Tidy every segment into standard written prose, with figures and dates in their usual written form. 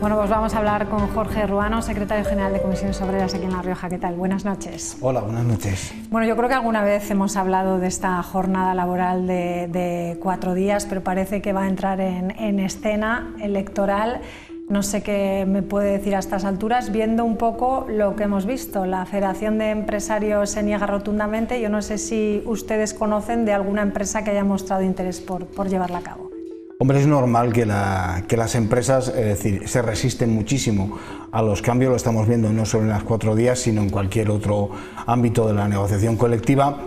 Bueno, pues vamos a hablar con Jorge Ruano, secretario general de Comisiones Obreras aquí en La Rioja. ¿Qué tal? Buenas noches. Hola, buenas noches. Bueno, yo creo que alguna vez hemos hablado de esta jornada laboral de 4 días, pero parece que va a entrar en escena electoral. No sé qué me puede decir a estas alturas, viendo un poco lo que hemos visto. La Federación de Empresarios se niega rotundamente. Yo no sé si ustedes conocen de alguna empresa que haya mostrado interés por llevarla a cabo. Hombre, es normal que las empresas se resisten muchísimo a los cambios, lo estamos viendo no solo en las 4 días, sino en cualquier otro ámbito de la negociación colectiva.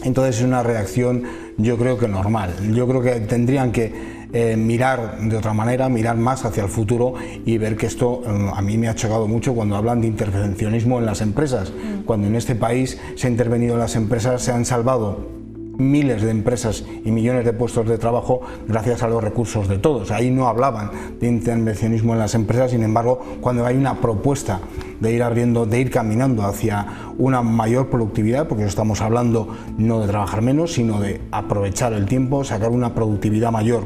Entonces es una reacción, yo creo que normal. Yo creo que tendrían que mirar de otra manera, mirar más hacia el futuro y ver que esto a mí me ha chocado mucho cuando hablan de intervencionismo en las empresas. Cuando en este país se ha intervenido en las empresas, se han salvado miles de empresas y millones de puestos de trabajo gracias a los recursos de todos. Ahí no hablaban de intervencionismo en las empresas, sin embargo, cuando hay una propuesta de ir caminando hacia una mayor productividad, porque estamos hablando no de trabajar menos, sino de aprovechar el tiempo, sacar una productividad mayor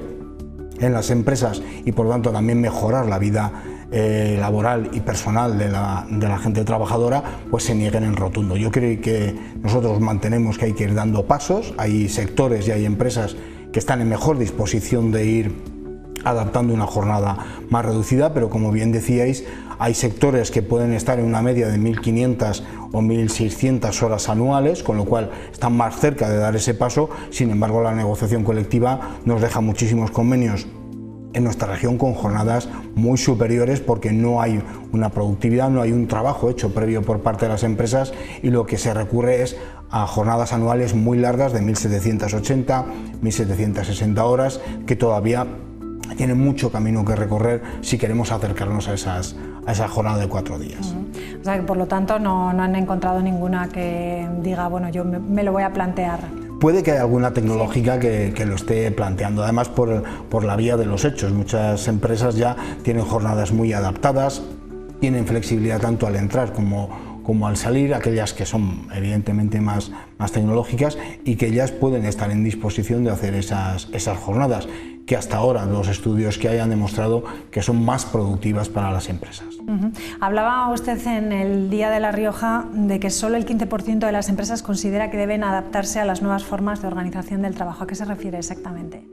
en las empresas y por lo tanto también mejorar la vida laboral y personal de la gente trabajadora, pues se nieguen en rotundo. Yo creo que nosotros mantenemos que hay que ir dando pasos. Hay sectores y hay empresas que están en mejor disposición de ir adaptando una jornada más reducida, pero como bien decíais, hay sectores que pueden estar en una media de 1.500 o 1.600 horas anuales, con lo cual están más cerca de dar ese paso. Sin embargo, la negociación colectiva nos deja muchísimos convenios en nuestra región con jornadas muy superiores, porque no hay una productividad, no hay un trabajo hecho previo por parte de las empresas y lo que se recurre es a jornadas anuales muy largas de 1.780, 1.760 horas, que todavía tienen mucho camino que recorrer si queremos acercarnos a esa jornada de 4 días. O sea que por lo tanto no han encontrado ninguna que diga, bueno, yo me lo voy a plantear. Puede que haya alguna tecnológica que lo esté planteando, además por la vía de los hechos. Muchas empresas ya tienen jornadas muy adaptadas, tienen flexibilidad tanto al entrar como al salir, aquellas que son evidentemente más tecnológicas y que ellas pueden estar en disposición de hacer esas jornadas, que hasta ahora los estudios que hay han demostrado que son más productivas para las empresas. Hablaba usted en el Día de La Rioja de que solo el 15% de las empresas considera que deben adaptarse a las nuevas formas de organización del trabajo. ¿A qué se refiere exactamente?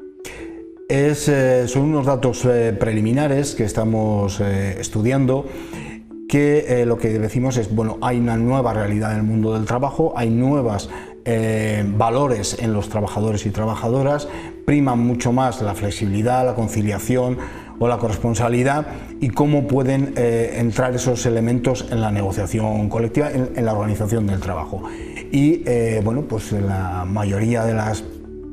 Son unos datos preliminares que estamos estudiando, que lo que decimos es, bueno, hay una nueva realidad en el mundo del trabajo, hay nuevos valores en los trabajadores y trabajadoras, priman mucho más la flexibilidad, la conciliación o la corresponsabilidad, y cómo pueden entrar esos elementos en la negociación colectiva, en la organización del trabajo. Y bueno, pues la mayoría de las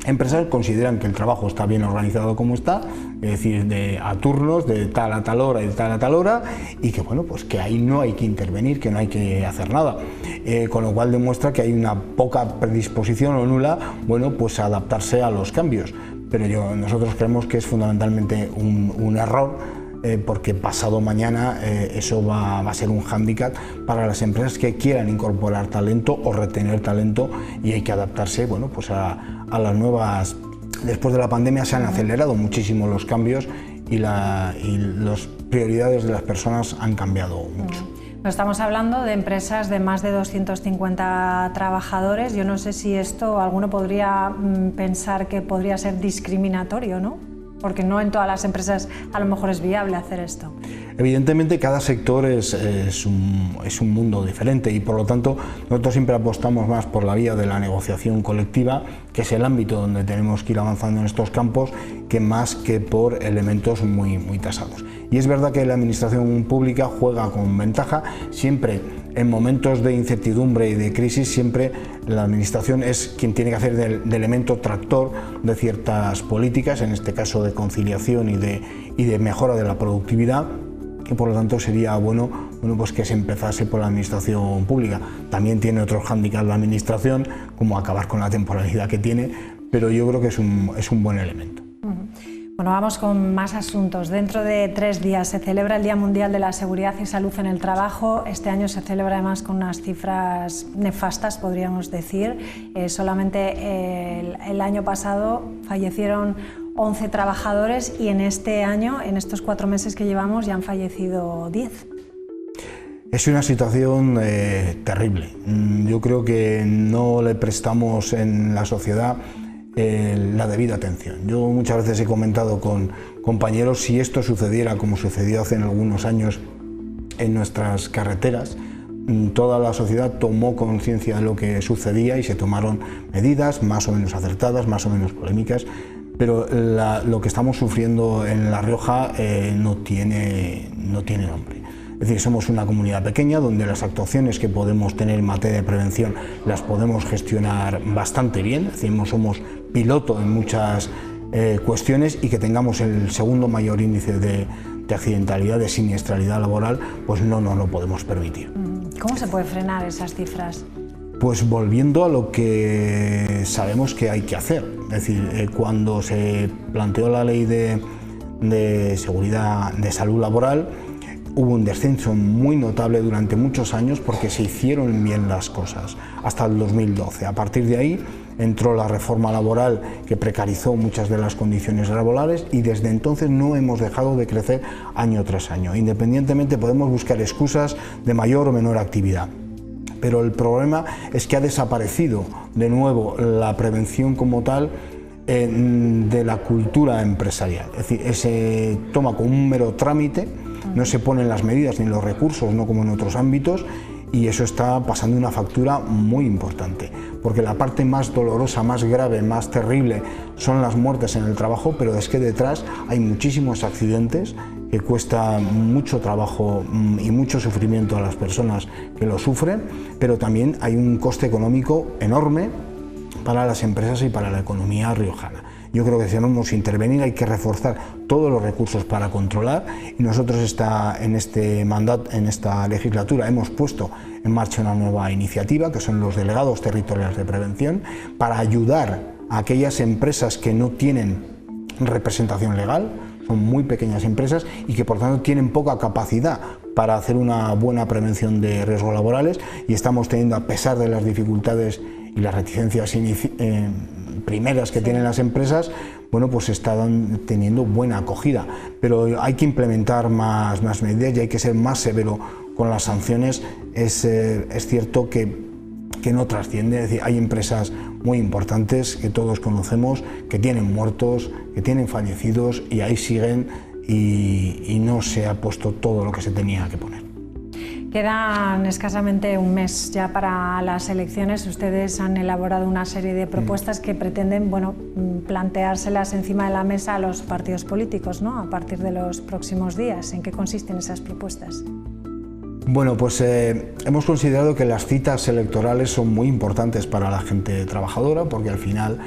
empresas consideran que el trabajo está bien organizado como está, es decir, a turnos, de tal a tal hora y de tal a tal hora, y que bueno, pues que ahí no hay que intervenir, que no hay que hacer nada, con lo cual demuestra que hay una poca predisposición o nula, bueno, pues a adaptarse a los cambios. Pero nosotros creemos que es fundamentalmente un error, porque pasado mañana eso va a ser un hándicap para las empresas que quieran incorporar talento o retener talento, y hay que adaptarse, bueno, pues a las nuevas. Después de la pandemia se han acelerado muchísimo los cambios y las prioridades de las personas han cambiado mucho. Estamos hablando de empresas de más de 250 trabajadores. Yo no sé si esto alguno podría pensar que podría ser discriminatorio, ¿no? Porque no en todas las empresas a lo mejor es viable hacer esto. Evidentemente cada sector es un mundo diferente, y por lo tanto nosotros siempre apostamos más por la vía de la negociación colectiva, que es el ámbito donde tenemos que ir avanzando en estos campos, que más que por elementos muy tasados. Y es verdad que la administración pública juega con ventaja siempre. En momentos de incertidumbre y de crisis, siempre la administración es quien tiene que hacer de elemento tractor de ciertas políticas, en este caso de conciliación y de mejora de la productividad, que por lo tanto sería bueno pues que se empezase por la administración pública. También tiene otros hándicaps la administración, como acabar con la temporalidad que tiene, pero yo creo que es un buen elemento. Bueno, vamos con más asuntos. Dentro de 3 días se celebra el Día Mundial de la Seguridad y Salud en el Trabajo. Este año se celebra además con unas cifras nefastas, podríamos decir. Solamente el año pasado fallecieron 11 trabajadores y en este año, en estos 4 meses que llevamos, ya han fallecido 10. Es una situación terrible. Yo creo que no le prestamos en la sociedad la debida atención. Yo muchas veces he comentado con compañeros, si esto sucediera como sucedió hace algunos años en nuestras carreteras, toda la sociedad tomó conciencia de lo que sucedía y se tomaron medidas más o menos acertadas, más o menos polémicas, pero lo que estamos sufriendo en La Rioja no tiene nombre. Es decir, somos una comunidad pequeña donde las actuaciones que podemos tener en materia de prevención las podemos gestionar bastante bien. Es decir, somos piloto en muchas cuestiones, y que tengamos el segundo mayor índice de accidentalidad, de siniestralidad laboral, pues no nos lo podemos permitir. ¿Cómo se puede frenar esas cifras? Pues volviendo a lo que sabemos que hay que hacer. Es decir, cuando se planteó la ley de seguridad, de salud laboral, hubo un descenso muy notable durante muchos años porque se hicieron bien las cosas, hasta el 2012. A partir de ahí entró la reforma laboral que precarizó muchas de las condiciones laborales, y desde entonces no hemos dejado de crecer año tras año. Independientemente, podemos buscar excusas de mayor o menor actividad, pero el problema es que ha desaparecido de nuevo la prevención como tal de la cultura empresarial. Es decir, se toma como un mero trámite, no se ponen las medidas ni los recursos, no como en otros ámbitos, y eso está pasando una factura muy importante, porque la parte más dolorosa, más grave, más terrible son las muertes en el trabajo, pero es que detrás hay muchísimos accidentes que cuesta mucho trabajo y mucho sufrimiento a las personas que lo sufren, pero también hay un coste económico enorme para las empresas y para la economía riojana. Yo creo que debemos intervenir, hay que reforzar todos los recursos para controlar, y nosotros en este mandato, en esta legislatura, hemos puesto en marcha una nueva iniciativa, que son los delegados territoriales de prevención, para ayudar a aquellas empresas que no tienen representación legal, son muy pequeñas empresas y que por tanto tienen poca capacidad para hacer una buena prevención de riesgos laborales, y estamos teniendo, a pesar de las dificultades y las reticencias primeras que tienen las empresas, bueno, pues están teniendo buena acogida, pero hay que implementar más medidas y hay que ser más severo con las sanciones. Es cierto que no trasciende, es decir, hay empresas muy importantes que todos conocemos que tienen muertos, que tienen fallecidos, y ahí siguen, y no se ha puesto todo lo que se tenía que poner. Quedan escasamente un mes ya para las elecciones. Ustedes han elaborado una serie de propuestas que pretenden, bueno, planteárselas encima de la mesa a los partidos políticos, ¿no?, a partir de los próximos días. ¿En qué consisten esas propuestas? Bueno, pues hemos considerado que las citas electorales son muy importantes para la gente trabajadora, porque al final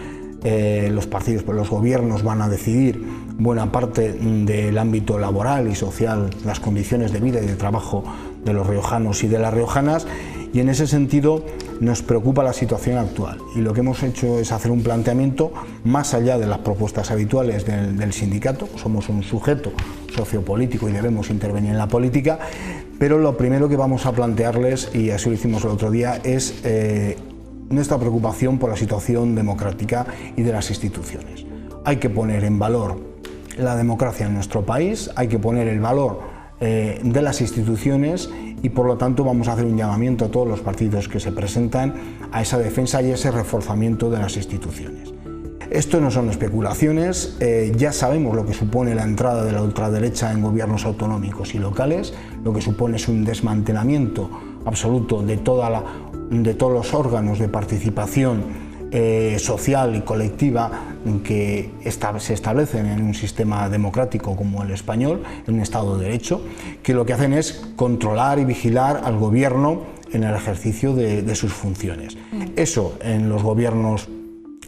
los partidos, los gobiernos van a decidir buena parte del ámbito laboral y social, las condiciones de vida y de trabajo de los riojanos y de las riojanas, y en ese sentido nos preocupa la situación actual, y lo que hemos hecho es hacer un planteamiento más allá de las propuestas habituales del sindicato. Somos un sujeto sociopolítico y debemos intervenir en la política, pero lo primero que vamos a plantearles, y así lo hicimos el otro día, es nuestra preocupación por la situación democrática y de las instituciones. Hay que poner en valor la democracia en nuestro país, hay que poner el valor de las instituciones, y por lo tanto vamos a hacer un llamamiento a todos los partidos que se presentan a esa defensa y ese reforzamiento de las instituciones. Esto no son especulaciones, ya sabemos lo que supone la entrada de la ultraderecha en gobiernos autonómicos y locales. Lo que supone es un desmantelamiento absoluto de todos los órganos de participación social y colectiva que se establecen en un sistema democrático como el español, en un Estado de Derecho, que lo que hacen es controlar y vigilar al gobierno en el ejercicio de sus funciones. Eso en los gobiernos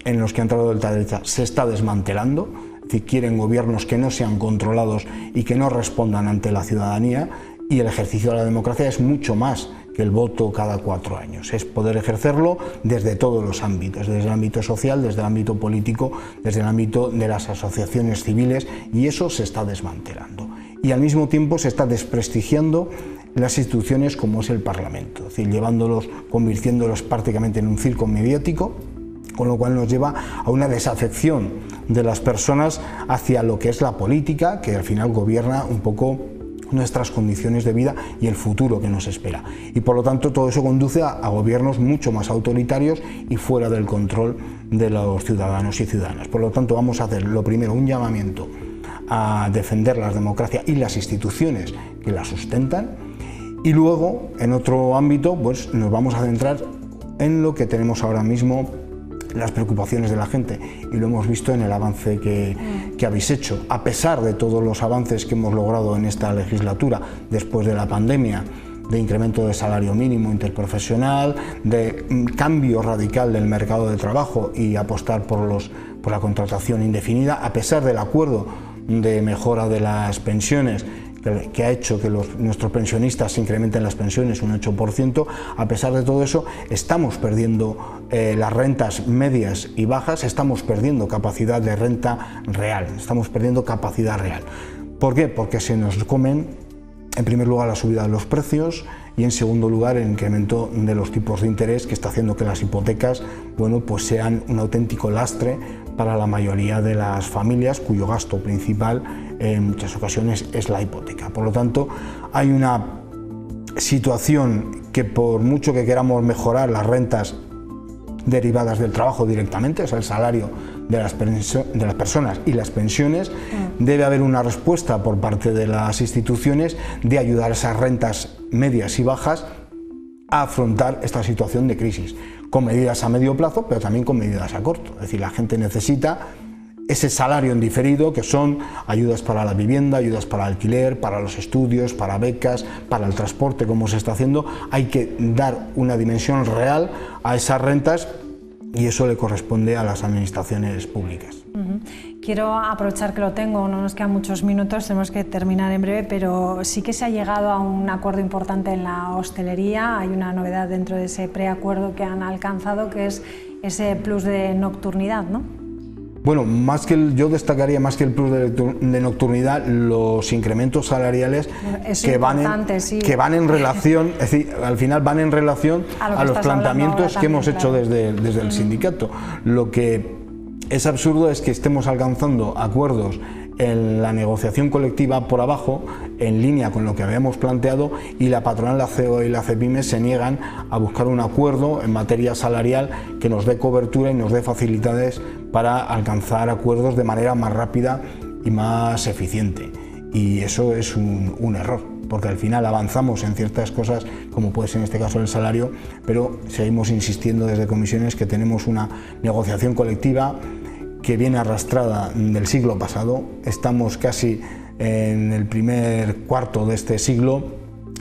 en los que ha entrado la ultraderecha se está desmantelando. Es decir, quieren gobiernos que no sean controlados y que no respondan ante la ciudadanía, y el ejercicio de la democracia es mucho más que el voto cada 4 años, es poder ejercerlo desde todos los ámbitos, desde el ámbito social, desde el ámbito político, desde el ámbito de las asociaciones civiles, y eso se está desmantelando. Y al mismo tiempo se está desprestigiando las instituciones como es el Parlamento, es decir, convirtiéndolos prácticamente en un circo mediático, con lo cual nos lleva a una desafección de las personas hacia lo que es la política, que al final gobierna un poco nuestras condiciones de vida y el futuro que nos espera. Y por lo tanto todo eso conduce a gobiernos mucho más autoritarios y fuera del control de los ciudadanos y ciudadanas. Por lo tanto vamos a hacer lo primero un llamamiento a defender la democracia y las instituciones que la sustentan, y luego en otro ámbito pues nos vamos a centrar en lo que tenemos ahora mismo, las preocupaciones de la gente, y lo hemos visto en el avance que habéis hecho. A pesar de todos los avances que hemos logrado en esta legislatura después de la pandemia, de incremento de salario mínimo interprofesional, de cambio radical del mercado de trabajo y apostar por la contratación indefinida, a pesar del acuerdo de mejora de las pensiones que ha hecho que nuestros pensionistas se incrementen las pensiones un 8%, a pesar de todo eso estamos perdiendo las rentas medias y bajas, estamos perdiendo capacidad de renta real, estamos perdiendo capacidad real. ¿Por qué? Porque se nos comen, en primer lugar, la subida de los precios y en segundo lugar el incremento de los tipos de interés, que está haciendo que las hipotecas, bueno, pues sean un auténtico lastre para la mayoría de las familias cuyo gasto principal en muchas ocasiones es la hipoteca. Por lo tanto, hay una situación que por mucho que queramos mejorar las rentas derivadas del trabajo directamente, o sea, el salario de las personas y las pensiones, debe haber una respuesta por parte de las instituciones de ayudar a esas rentas medias y bajas a afrontar esta situación de crisis, con medidas a medio plazo, pero también con medidas a corto. Es decir, la gente necesita ese salario en diferido, que son ayudas para la vivienda, ayudas para el alquiler, para los estudios, para becas, para el transporte, como se está haciendo. Hay que dar una dimensión real a esas rentas y eso le corresponde a las administraciones públicas. Quiero aprovechar que lo tengo, no nos quedan muchos minutos, tenemos que terminar en breve, pero sí que se ha llegado a un acuerdo importante en la hostelería. Hay una novedad dentro de ese preacuerdo que han alcanzado, que es ese plus de nocturnidad, ¿no? Bueno, yo destacaría más que el plus de nocturnidad, los incrementos salariales que van en relación, es decir, al final van en relación a los planteamientos que hemos hecho desde el sindicato. Lo que es absurdo es que estemos alcanzando acuerdos en la negociación colectiva por abajo, en línea con lo que habíamos planteado, y la patronal, la CEO y la CEPIME se niegan a buscar un acuerdo en materia salarial que nos dé cobertura y nos dé facilidades para alcanzar acuerdos de manera más rápida y más eficiente. Y eso es un error, porque al final avanzamos en ciertas cosas, como puede ser en este caso el salario, pero seguimos insistiendo desde comisiones que tenemos una negociación colectiva que viene arrastrada del siglo pasado. Estamos casi en el primer cuarto de este siglo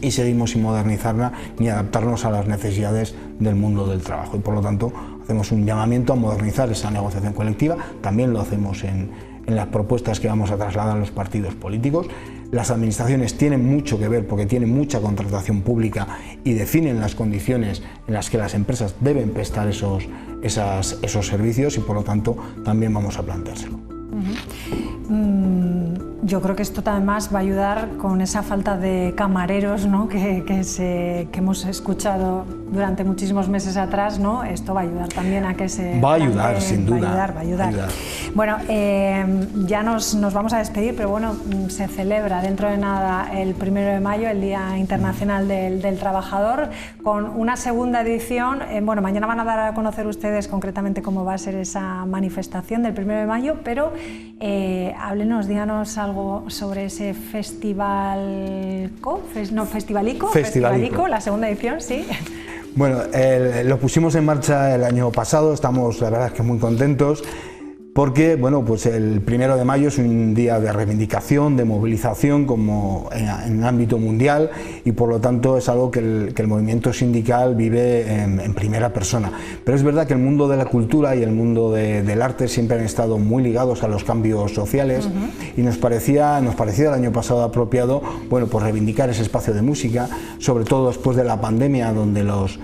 y seguimos sin modernizarla ni adaptarnos a las necesidades del mundo del trabajo, y por lo tanto hacemos un llamamiento a modernizar esa negociación colectiva. También lo hacemos en las propuestas que vamos a trasladar a los partidos políticos. Las administraciones tienen mucho que ver porque tienen mucha contratación pública y definen las condiciones en las que las empresas deben prestar esos servicios, y por lo tanto también vamos a planteárselo. Yo creo que esto además va a ayudar con esa falta de camareros, ¿no? que hemos escuchado durante muchísimos meses atrás, ¿no? Esto va a ayudar también a que se... Va a ayudar, sin duda. Va a ayudar. Bueno, ya nos vamos a despedir, pero bueno, se celebra dentro de nada el 1 de mayo, el Día Internacional del Trabajador, con una segunda edición. Bueno, mañana van a dar a conocer ustedes concretamente cómo va a ser esa manifestación del 1 de mayo, pero háblenos, díganos algo sobre ese Festivalico, la segunda edición, sí. Bueno, lo pusimos en marcha el año pasado, estamos la verdad es que muy contentos, porque bueno, pues el 1 de mayo es un día de reivindicación, de movilización como en ámbito mundial, y por lo tanto es algo que el movimiento sindical vive en primera persona. Pero es verdad que el mundo de la cultura y el mundo del arte siempre han estado muy ligados a los cambios sociales, y nos parecía el año pasado apropiado, bueno, pues reivindicar ese espacio de música, sobre todo después de la pandemia, donde los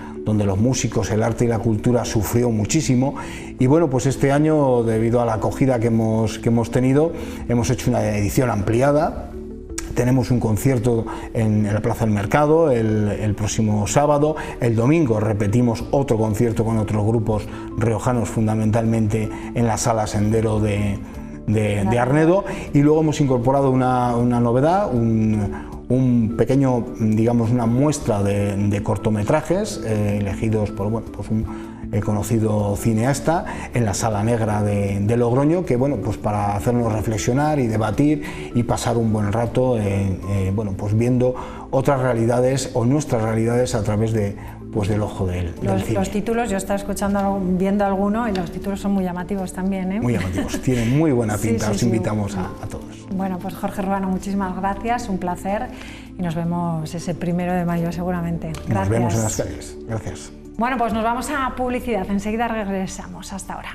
músicos, el arte y la cultura sufrió muchísimo. Y bueno, pues este año, debido a la acogida que hemos tenido, hemos hecho una edición ampliada Tenemos un concierto en la Plaza del Mercado el próximo sábado. El domingo repetimos otro concierto con otros grupos riojanos, fundamentalmente en la Sala Sendero de Arnedo. Y luego hemos incorporado una novedad, un pequeño, digamos, una muestra de cortometrajes elegidos por un conocido cineasta en la Sala Negra de Logroño, que pues para hacernos reflexionar y debatir y pasar un buen rato pues viendo otras realidades o nuestras realidades a través del ojo del cine. Los títulos, yo estaba viendo alguno y los títulos son muy llamativos también, ¿eh? Muy llamativos, tienen muy buena pinta, sí, os invitamos a todos. Bueno, pues Jorge Ruano, muchísimas gracias, un placer y nos vemos ese 1 de mayo seguramente. Gracias. Nos vemos en las calles, gracias. Bueno, pues nos vamos a publicidad, enseguida regresamos. Hasta ahora.